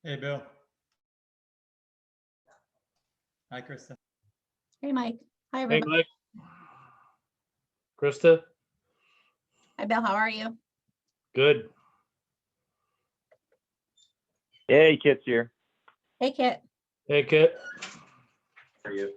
Hey, Bill. Hi, Krista. Hey, Mike. Hi, Hey, everybody. Mike. Krista, Hi, Bill. How are you? good. Hey, Kit's here. Hey, Kit. Hey, Kit. How are you?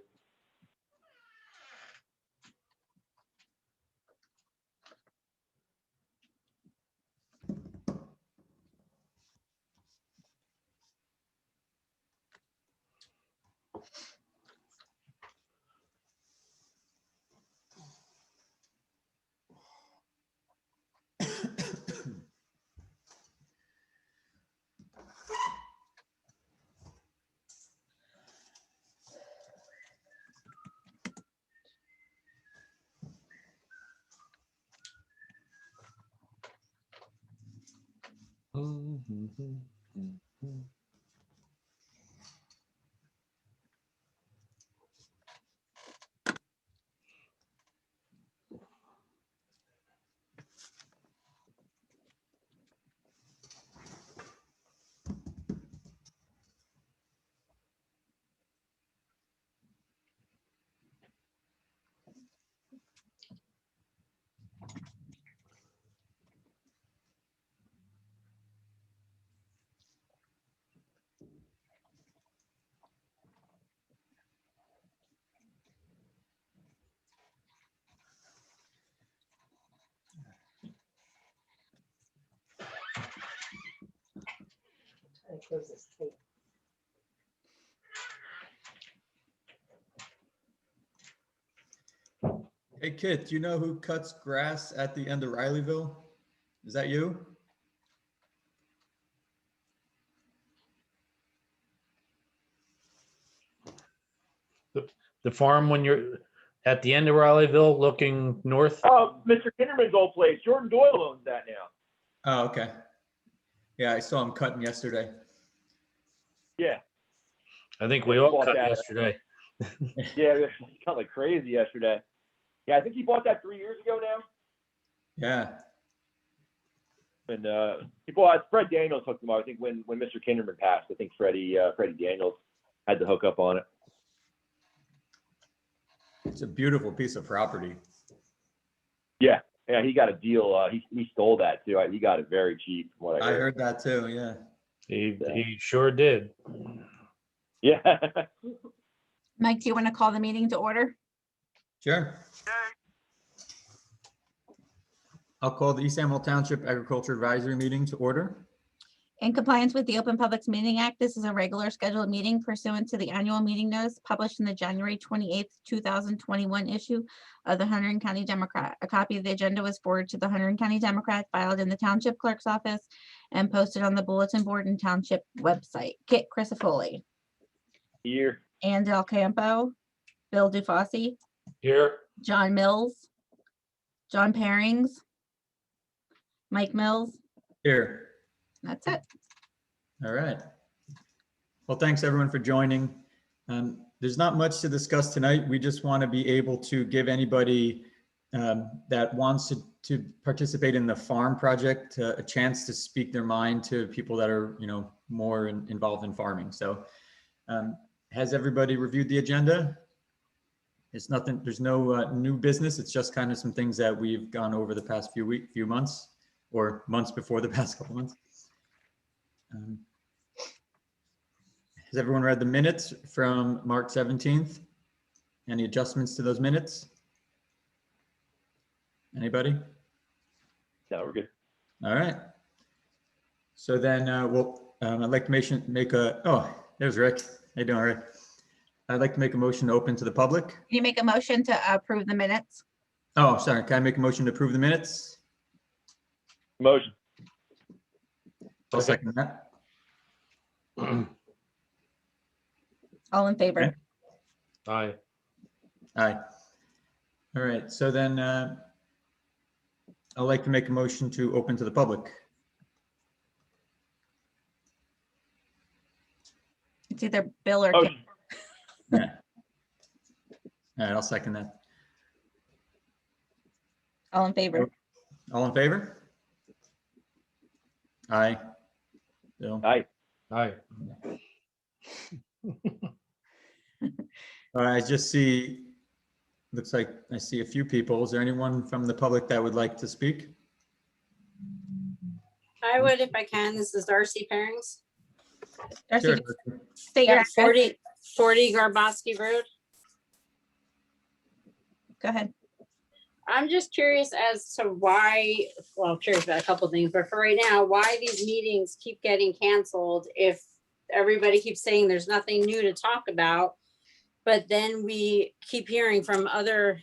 Hey, Kit, do you know who cuts grass at the end of Rileyville? Is that you? The farm when you're at the end of Rileyville looking north. Oh, Mr. Kinderman's old place. Jordan Doyle owns that now. Oh, okay. Yeah, I saw him cutting yesterday. Yeah, I think we all bought cut that. yesterday. yeah, he cut like crazy yesterday. Yeah, I think he bought that 3 years ago now. Yeah. And he bought Fred Daniels hooked him up. I think when Mr. Kinderman passed, I think Freddie Daniels had the hookup on it. It's a beautiful piece of property. Yeah, he got a deal. He stole that too. He got it very cheap from what I I heard. heard that too, yeah. He sure did. Yeah. Mike, do you want to call the meeting to order? Sure. I'll call the East Hamilton Township Agriculture Advisory Meeting to order. In compliance with the Open Publics Meeting Act, this is a regular scheduled meeting pursuant to the annual meeting notice published in the January 28th, 2021 issue of the Hunterdon County Democrat. A copy of the agenda was forwarded to the Hunterdon County Democrat, filed in the Township Clerk's office, and posted on the bulletin board and Township website. Kit Crisafulli, Here. Ann Del Campo, Bill Dufosse, Here, John Mills, John Pairings, Mike Mills. Here. That's it. All right. Well, thanks everyone for joining. There's not much to discuss tonight. We just want to be able to give anybody that wants to participate in the farm project a chance to speak their mind to people that are, more involved in farming. So has everybody reviewed the agenda? It's nothing, there's no new business. It's just kind of some things that we've gone over the past few months or months before the past couple months. Has everyone read the minutes from March 17th? Any adjustments to those minutes? Anybody? No, we're good. All right. So then I'd like to there's Rick. How you doing, Rick? I'd like to make a motion to open to the public. Can you make a motion to approve the minutes? Oh, sorry. Can I make a motion to approve the minutes? Motion. I'll Okay. second that. All in favor? Okay. aye. Aye. All right. So then I'd like to make a motion to open to the public. It's either Bill or Kit. Motion. Yeah. All right. I'll second that. All in favor? All in favor? Aye. Bill? Aye. Aye. All right, I just see, looks like I see a few people. Is there anyone from the public that would like to speak? I would if I can. This is Darcy Parings. Darcy, Sure. just state your Yeah, address. 40 Garbosky Road. Go ahead. I'm just curious as to why, well, I'm curious about a couple things, but for right now, why these meetings keep getting canceled if everybody keeps saying there's nothing new to talk about. But then we keep hearing from other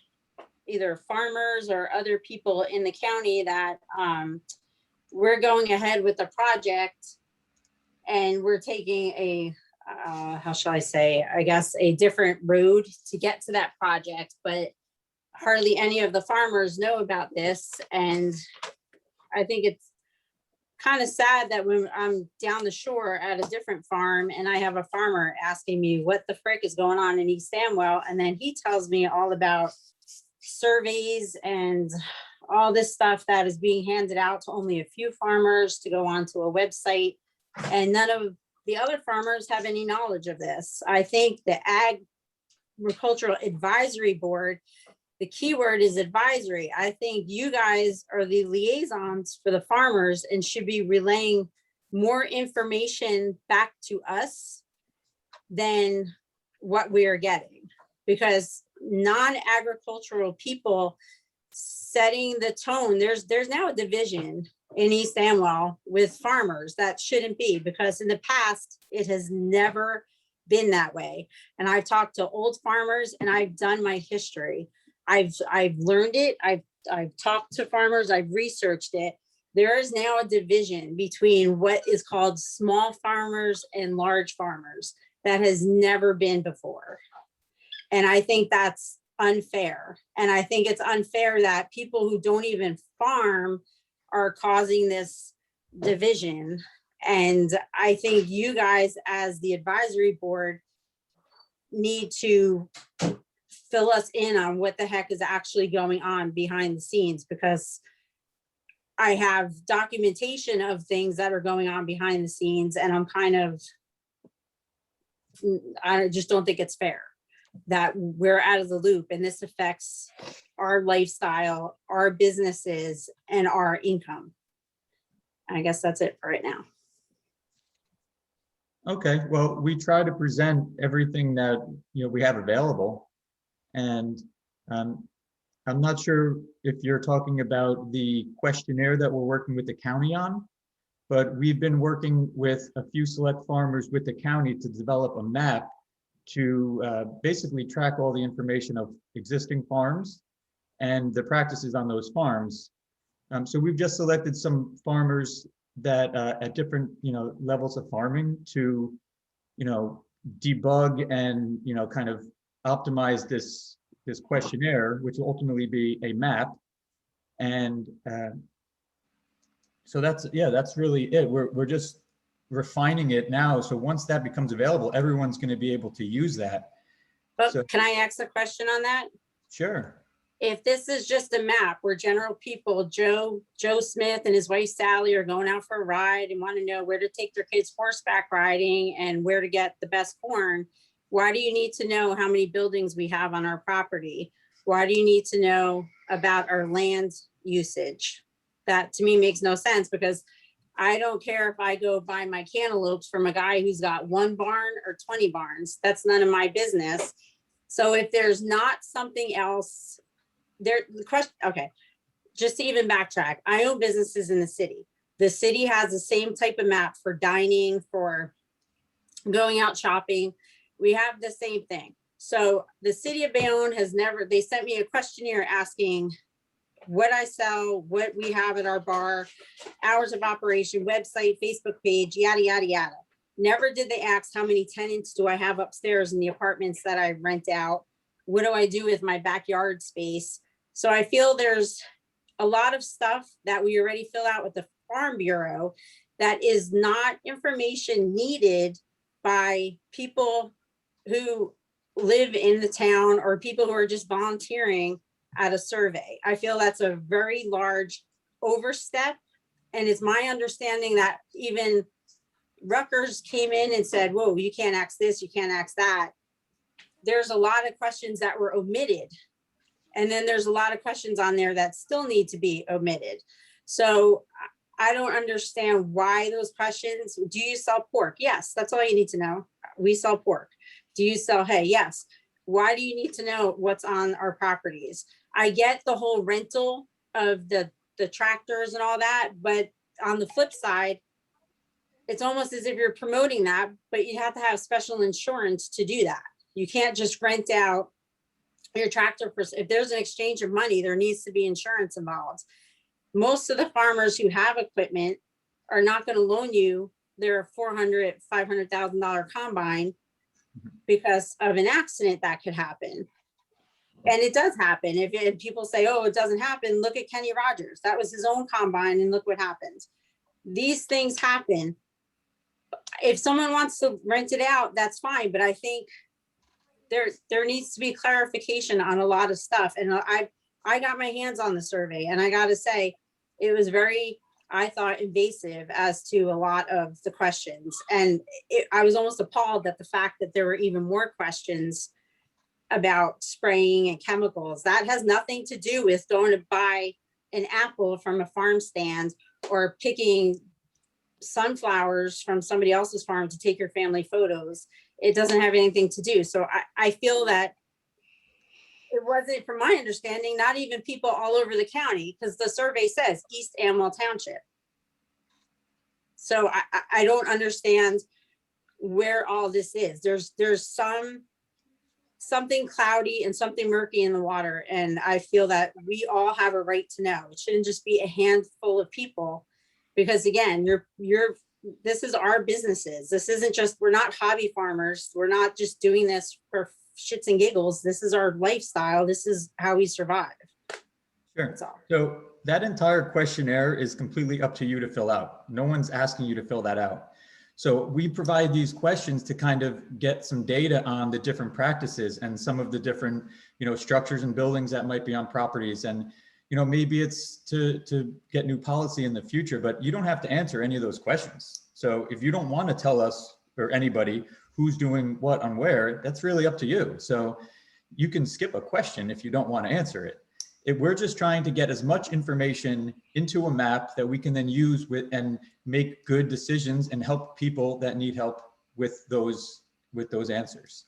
either farmers or other people in the county that we're going ahead with the project and we're taking a, how shall I say, I guess, a different road to get to that project, but hardly any of the farmers know about this. And I think it's kind of sad that when I'm down the shore at a different farm and I have a farmer asking me what the frick is going on in East Samwell, and then he tells me all about surveys and all this stuff that is being handed out to only a few farmers to go onto a website, and none of the other farmers have any knowledge of this. I think the Agricultural Advisory Board, the key word is advisory. I think you guys are the liaisons for the farmers and should be relaying more information back to us than what we are getting, because non-agricultural people setting the tone, there's now a division in East Amwell with farmers that shouldn't be, because in the past it has never been that way. And I've talked to old farmers and I've done my history. I've learned it. I've talked to farmers. I've researched it. There is now a division between what is called small farmers and large farmers that has never been before. And I think that's unfair. And I think it's unfair that people who don't even farm are causing this division. And I think you guys as the advisory board need to fill us in on what the heck is actually going on behind the scenes, because I have documentation of things that are going on behind the scenes, and I'm kind of, I just don't think it's fair that we're out of the loop, and this affects our lifestyle, our businesses, and our income. I guess that's it for right now. Okay, well, we try to present everything that, we have available. And I'm not sure if you're talking about the questionnaire that we're working with the county on, but we've been working with a few select farmers with the county to develop a map to basically track all the information of existing farms and the practices on those farms. So we've just selected some farmers that at different, levels of farming to, debug and, kind of optimize this questionnaire, which will ultimately be a map. And so that's really it. We're just refining it now. So once that becomes available, everyone's going to be able to use that. But So- can I ask a question on that? Sure. If this is just a map where general people, Joe Smith and his wife Sally are going out for a ride and want to know where to take their kids horseback riding and where to get the best corn, why do you need to know how many buildings we have on our property? Why do you need to know about our land usage? That to me makes no sense, because I don't care if I go buy my cantaloupes from a guy who's got 1 barn or 20 barns. That's none of my business. So if there's not something else there, the question, okay, just to even backtrack, I own businesses in the city. The city has the same type of map for dining, for going out shopping. We have the same thing. So the city of Bayonne has never, they sent me a questionnaire asking what I sell, what we have at our bar, hours of operation, website, Facebook page, yada, yada, yada. Never did they ask how many tenants do I have upstairs in the apartments that I rent out? What do I do with my backyard space? So I feel there's a lot of stuff that we already fill out with the Farm Bureau that is not information needed by people who live in the town or people who are just volunteering at a survey. I feel that's a very large overstep. And it's my understanding that even Rutgers came in and said, whoa, you can't ask this, you can't ask that. There's a lot of questions that were omitted. And then there's a lot of questions on there that still need to be omitted. So I don't understand why those questions. Do you sell pork? Yes, that's all you need to know. We sell pork. Do you sell hay? Yes. Why do you need to know what's on our properties? I get the whole rental of the tractors and all that, but on the flip side, it's almost as if you're promoting that, but you have to have special insurance to do that. You can't just rent out your tractor for, if there's an exchange of money, there needs to be insurance involved. Most of the farmers who have equipment are not going to loan you their $400,000, $500,000 combine because of an accident that could happen. And it does happen. If people say, oh, it doesn't happen, look at Kenny Rogers. That was his own combine and look what happened. These things happen. If someone wants to rent it out, that's fine. But I think there needs to be clarification on a lot of stuff. And I got my hands on the survey, and I got to say, it was very, I thought, invasive as to a lot of the questions. And I was almost appalled at the fact that there were even more questions about spraying and chemicals. That has nothing to do with going to buy an apple from a farm stand or picking sunflowers from somebody else's farm to take your family photos. It doesn't have anything to do. So I feel that it wasn't, from my understanding, not even people all over the county, because the survey says East Amwell Township. So I don't understand where all this is. There's something cloudy and something murky in the water. And I feel that we all have a right to know. It shouldn't just be a handful of people, because again, this is our businesses. This isn't just, we're not hobby farmers. We're not just doing this for shits and giggles. This is our lifestyle. This is how we survive. Sure. That's all. So that entire questionnaire is completely up to you to fill out. No one's asking you to fill that out. So we provide these questions to kind of get some data on the different practices and some of the different, structures and buildings that might be on properties. And, maybe it's to get new policy in the future, but you don't have to answer any of those questions. So if you don't want to tell us or anybody who's doing what on where, that's really up to you. So you can skip a question if you don't want to answer it. We're just trying to get as much information into a map that we can then use with and make good decisions and help people that need help with those answers.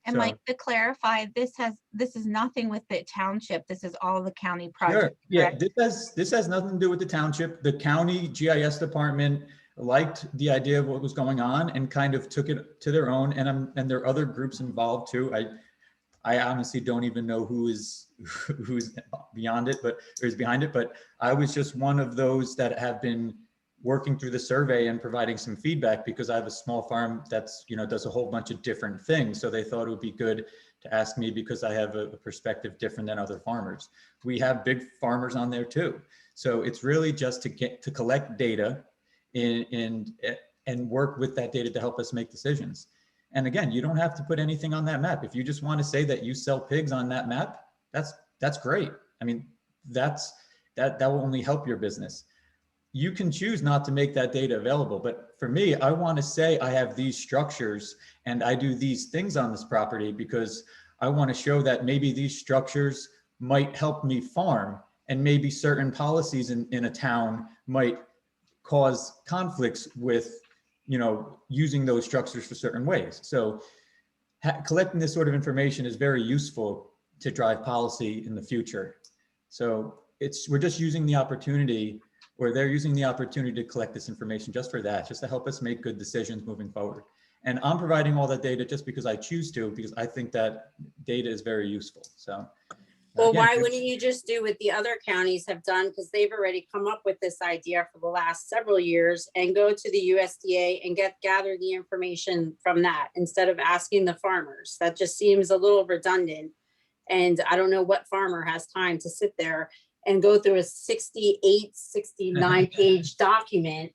And So- Mike, to clarify, this is nothing with the township. This is all the county Sure. project. Yeah, correct? this has nothing to do with the township. The county GIS department liked the idea of what was going on and kind of took it to their own. And there are other groups involved too. I honestly don't even know who's beyond it, but is behind it. But I was just one of those that have been working through the survey and providing some feedback, because I have a small farm that's, does a whole bunch of different things. So they thought it would be good to ask me because I have a perspective different than other farmers. We have big farmers on there too. So it's really just to collect data and work with that data to help us make decisions. And again, you don't have to put anything on that map. If you just want to say that you sell pigs on that map, that's great. I mean, that will only help your business. You can choose not to make that data available. But for me, I want to say I have these structures and I do these things on this property because I want to show that maybe these structures might help me farm, and maybe certain policies in a town might cause conflicts with, using those structures for certain ways. So collecting this sort of information is very useful to drive policy in the future. So we're just using the opportunity, or they're using the opportunity to collect this information just for that, just to help us make good decisions moving forward. And I'm providing all that data just because I choose to, because I think that data is very useful. So. Well, again, why wouldn't you just do what the other counties have done? Because they've already come up with this idea for the last several years, and go to the USDA and gather the information from that instead of asking the farmers. That just seems a little redundant. And I don't know what farmer has time to sit there and go through a 69 page document.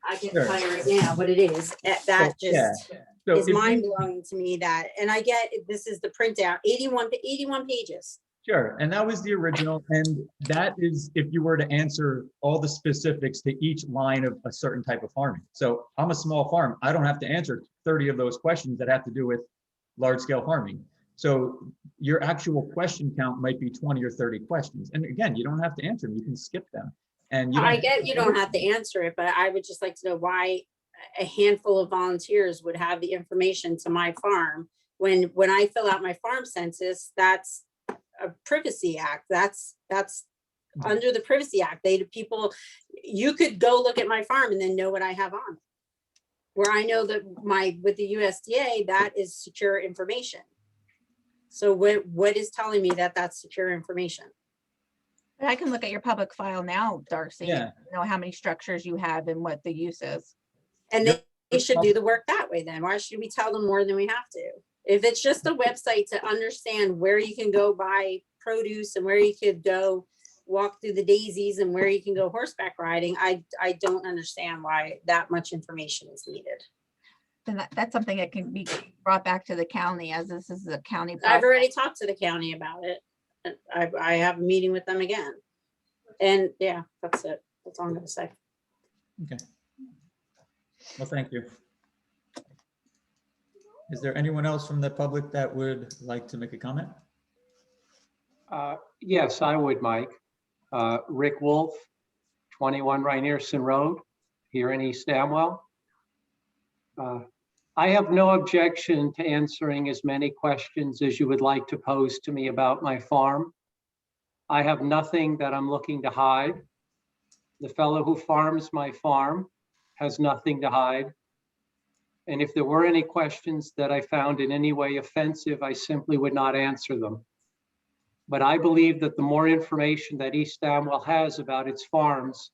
I can Sure. tell you right now what it is. That just So is if mind blowing to me. That, and I get this is the printout, 81 pages. Sure, and that was the original, and that is if you were to answer all the specifics to each line of a certain type of farming. So I'm a small farm, I don't have to answer 30 of those questions that have to do with large-scale farming. So your actual question count might be 20 or 30 questions. And again, you don't have to answer them, you can skip them. And you I don't, get you don't have to answer it, but I would just like to know why a handful of volunteers would have the information to my farm. When I fill out my farm census, that's a privacy act. That's under the Privacy Act. People, you could go look at my farm and then know what I have on. Where I know that with the USDA, that is secure information. So what is telling me that that's secure information? But I can look at your public file now, Darcy. Yeah. You know how many structures you have and what the use is. And Yep. they should do the work that way then. Why should we tell them more than we have to? If it's just a website to understand where you can go buy produce and where you could go walk through the daisies and where you can go horseback riding, I don't understand why that much information is needed. Then that's something that can be brought back to the county, as this is a county. I've project. already talked to the county about it. And I have a meeting with them again. And yeah, that's it. That's all I'm gonna say. okay. Well, thank you. Is there anyone else from the public that would like to make a comment? Yes, I would, Mike. Rick Wolf, 21 Rynearson Road, here in East Amwell. I have no objection to answering as many questions as you would like to pose to me about my farm. I have nothing that I'm looking to hide. The fellow who farms my farm has nothing to hide. And if there were any questions that I found in any way offensive, I simply would not answer them. But I believe that the more information that East Amwell has about its farms,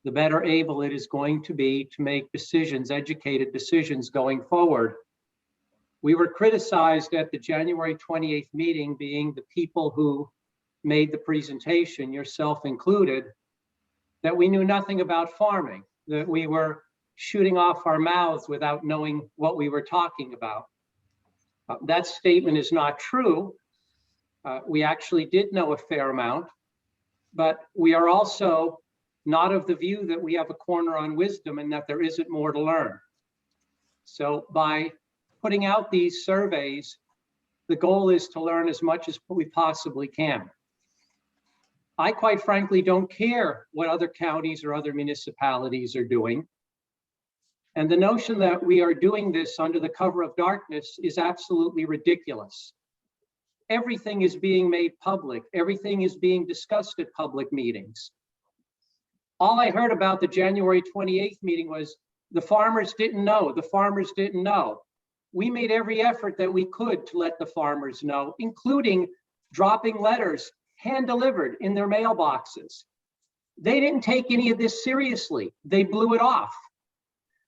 the better able it is going to be to make decisions, educated decisions going forward. We were criticized at the January 28th meeting, being the people who made the presentation, yourself included, that we knew nothing about farming, that we were shooting off our mouths without knowing what we were talking about. That statement is not true. We actually did know a fair amount, but we are also not of the view that we have a corner on wisdom and that there isn't more to learn. So by putting out these surveys, the goal is to learn as much as we possibly can. I quite frankly don't care what other counties or other municipalities are doing. And the notion that we are doing this under the cover of darkness is absolutely ridiculous. Everything is being made public. Everything is being discussed at public meetings. All I heard about the January 28th meeting was the farmers didn't know. The farmers didn't know. We made every effort that we could to let the farmers know, including dropping letters hand-delivered in their mailboxes. They didn't take any of this seriously. They blew it off.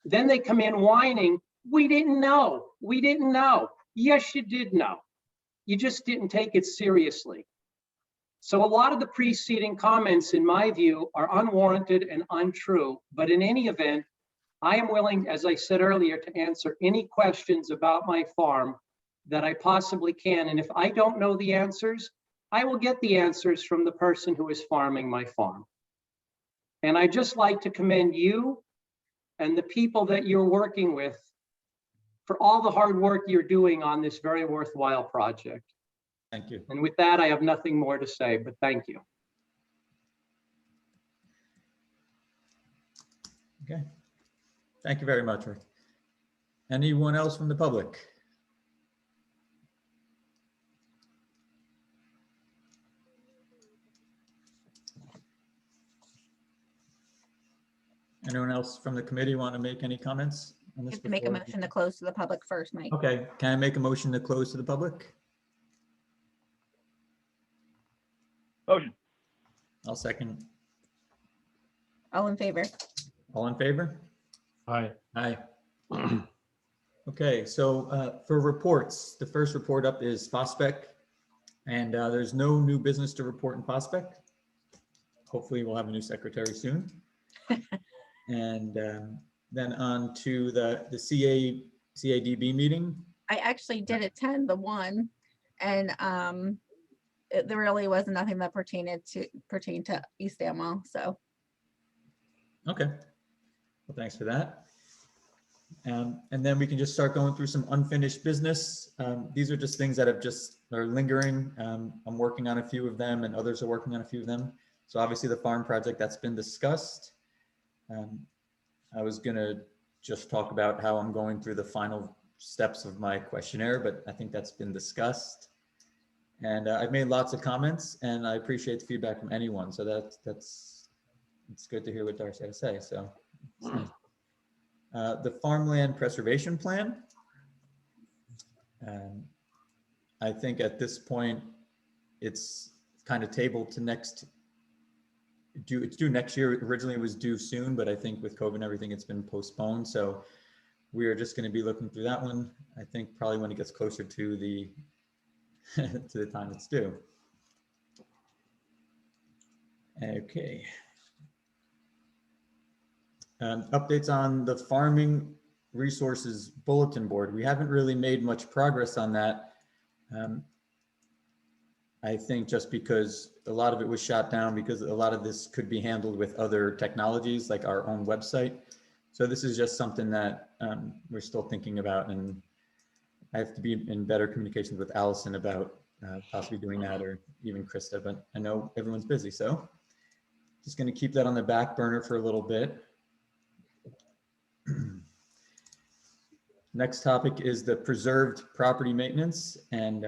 Then they come in whining, we didn't know. We didn't know. Yes, you did know. You just didn't take it seriously. So a lot of the preceding comments, in my view, are unwarranted and untrue. But in any event, I am willing, as I said earlier, to answer any questions about my farm that I possibly can. And if I don't know the answers, I will get the answers from the person who is farming my farm. And I just like to commend you and the people that you're working with for all the hard work you're doing on this very worthwhile project. Thank you. And with that, I have nothing more to say, but thank you. Okay. Thank you very much, Rick. Anyone else from the public? Anyone else from the committee want to make any comments on You this? have to make a before- motion to close to the public first, Mike. Okay, can I make a motion to close to the public? Motion. I'll second. All in favor? All in favor? Aye. Aye. Okay, so for reports, the first report up is Prospect, and there's no new business to report in Prospect. Hopefully we'll have a new secretary soon. And then on to the CADB meeting. I actually did attend the one, and there really was nothing that pertained to East Amwell, so. Okay. Well, thanks for that. And then we can just start going through some unfinished business. These are just things that are lingering. I'm working on a few of them and others are working on a few of them. So obviously the farm project that's been discussed. I was gonna just talk about how I'm going through the final steps of my questionnaire, but I think that's been discussed. And I've made lots of comments and I appreciate the feedback from anyone. So it's good to hear what Darcy had to say. So the farmland preservation plan. I think at this point, it's kind of tabled to it's due next year. Originally it was due soon, but I think with COVID and everything, it's been postponed. So we are just going to be looking through that one. I think probably when it gets closer to the to the time it's due. Okay. Updates on the farming resources bulletin board. We haven't really made much progress on that. I think just because a lot of it was shot down because a lot of this could be handled with other technologies like our own website. So this is just something that we're still thinking about, and I have to be in better communications with Allison about possibly doing that, or even Krista, but I know everyone's busy. So just going to keep that on the back burner for a little bit. Next topic is the preserved property maintenance, and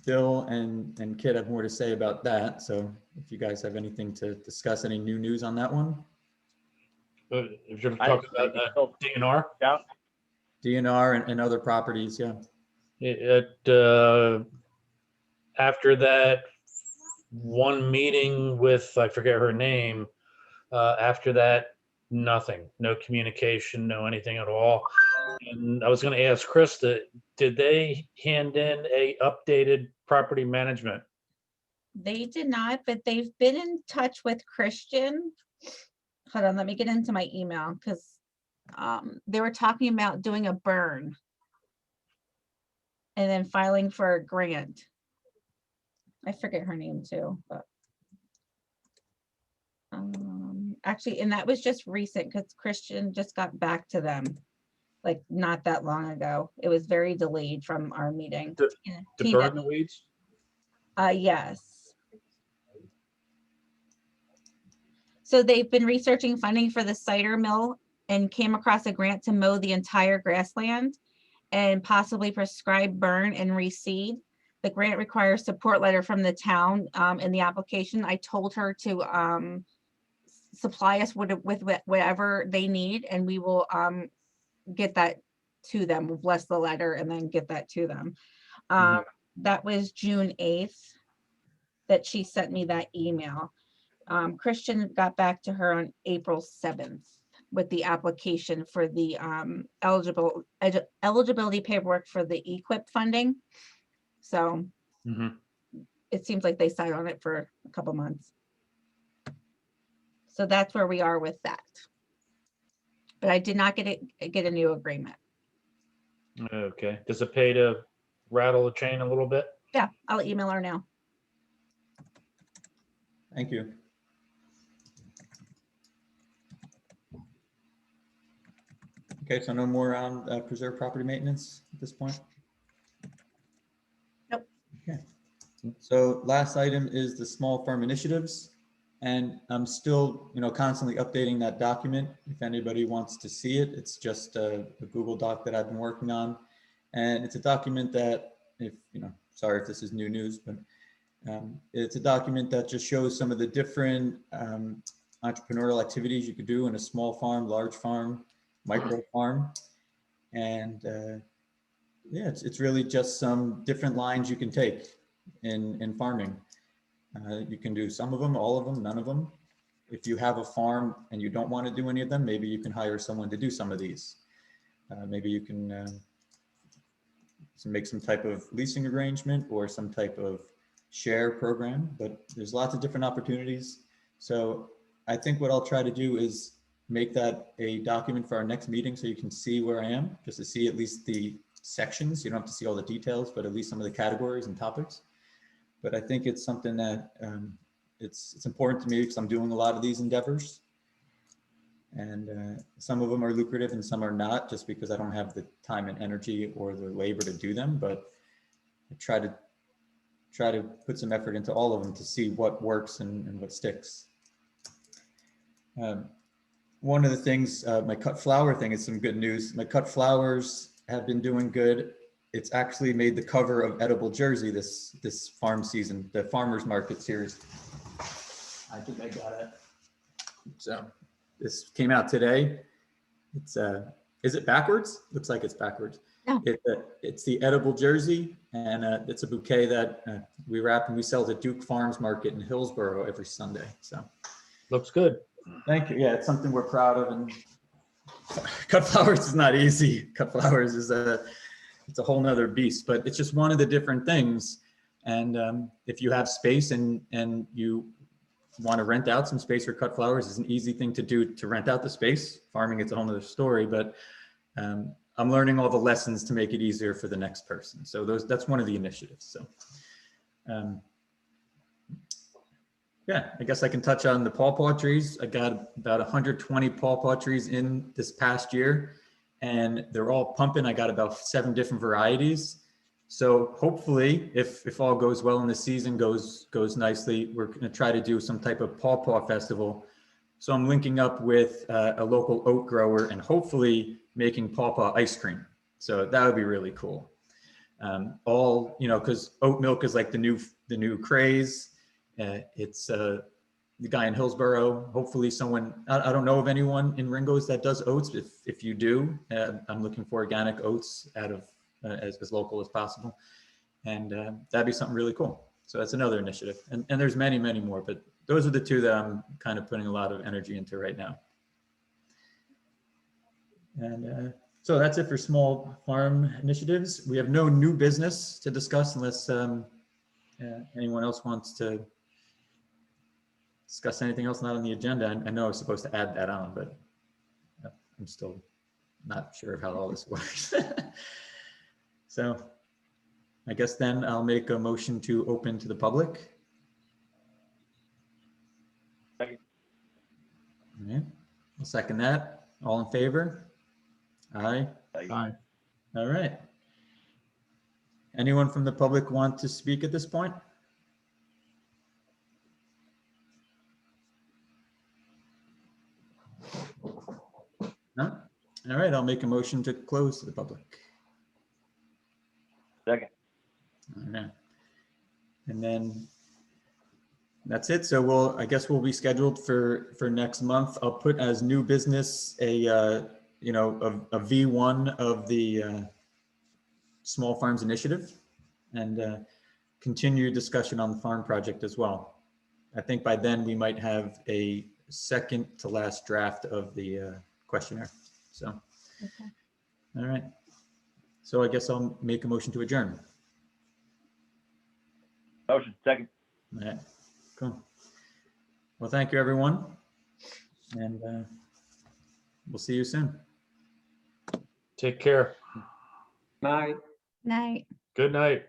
Bill and Kit have more to say about that. So if you guys have anything to discuss, any new news on that one? If you're talking about DNR, Yeah. DNR and other properties, yeah. After that one meeting with, I forget her name, after that, nothing, no communication, no anything at all. And I was going to ask Krista, did they hand in a updated property management? They did not, but they've been in touch with Christian. Hold on, let me get into my email because they were talking about doing a burn and then filing for a grant. I forget her name too, but actually, and that was just recent because Christian just got back to them like not that long ago. It was very delayed from our meeting. To burn the weeds? Yes. So they've been researching funding for the cider mill and came across a grant to mow the entire grassland and possibly prescribe burn and reseed. The grant requires support letter from the town in the application. I told her to supply us with whatever they need, and we will get that to them. We'll bless the letter and then get that to them. That was June 8th that she sent me that email. Christian got back to her on April 7th with the application for the eligibility paperwork for the EQIP funding. So it seems like they signed on it for a couple months. So that's where we are with that. But I did not get a new agreement. Okay. Does it pay to rattle the chain a little bit? Yeah, I'll email her now. Thank you. Okay, so no more on preserve property maintenance at this point? Nope. Okay. So last item is the small farm initiatives. And I'm still, constantly updating that document. If anybody wants to see it, it's just a Google Doc that I've been working on. And it's a document that sorry if this is new news, but it's a document that just shows some of the different entrepreneurial activities you could do in a small farm, large farm, micro farm. And yeah, it's really just some different lines you can take in farming. You can do some of them, all of them, none of them. If you have a farm and you don't want to do any of them, maybe you can hire someone to do some of these. Maybe you can make some type of leasing arrangement or some type of share program, but there's lots of different opportunities. So I think what I'll try to do is make that a document for our next meeting so you can see where I am, just to see at least the sections. You don't have to see all the details, but at least some of the categories and topics. but I think it's something that it's important to me because I'm doing a lot of these endeavors. And some of them are lucrative and some are not, just because I don't have the time and energy or the labor to do them. But I try to put some effort into all of them to see what works and what sticks. One of the things, my cut flower thing is some good news. My cut flowers have been doing good. It's actually made the cover of Edible Jersey this farm season, the farmers market series. I think I got it. So this came out today. It's is it backwards? Looks like it's backwards. No. It's the Edible Jersey, and it's a bouquet that we wrap and we sell at Duke Farms Market in Hillsborough every Sunday. So Looks good. thank you. Yeah, it's something we're proud of. And cut flowers is not easy. Cut flowers is it's a whole nother beast, but it's just one of the different things. And if you have space and you want to rent out some space for cut flowers, is an easy thing to do, to rent out the space. Farming, it's a whole nother story, but I'm learning all the lessons to make it easier for the next person. So that's one of the initiatives. So yeah, I guess I can touch on the pawpaw trees. I got about 120 pawpaw trees in this past year, and they're all pumping. I got about 7 different varieties. So hopefully, if all goes well and the season goes nicely, we're going to try to do some type of pawpaw festival. So I'm linking up with a local oat grower and hopefully making pawpaw ice cream. So that would be really cool. All, you know, because oat milk is like the new craze. It's the guy in Hillsborough. Hopefully someone, I don't know of anyone in Ringo's that does oats. If you do, I'm looking for organic oats out of as local as possible. And that'd be something really cool. So that's another initiative. And there's many, many more, but those are the 2 that I'm kind of putting a lot of energy into right now. And so that's it for small farm initiatives. We have no new business to discuss unless anyone else wants to discuss anything else not on the agenda. I know I was supposed to add that on, but I'm still not sure of how all this works. So I guess then I'll make a motion to open to the public. Second. All right, I'll second that. All in favor? Aye. Aye. All right. Anyone from the public want to speak at this point? No? All right, I'll make a motion to close to the public. Second. All right. And then that's it. So I guess we'll be scheduled for next month. I'll put as new business a V1 of the Small Farms Initiative and continue discussion on the farm project as well. I think by then we might have a second to last draft of the questionnaire. So, Okay. All right. So I guess I'll make a motion to adjourn. Motion. Second. All right, cool. Well, thank you, everyone. And we'll see you soon. Take care. Night. Night. Good night.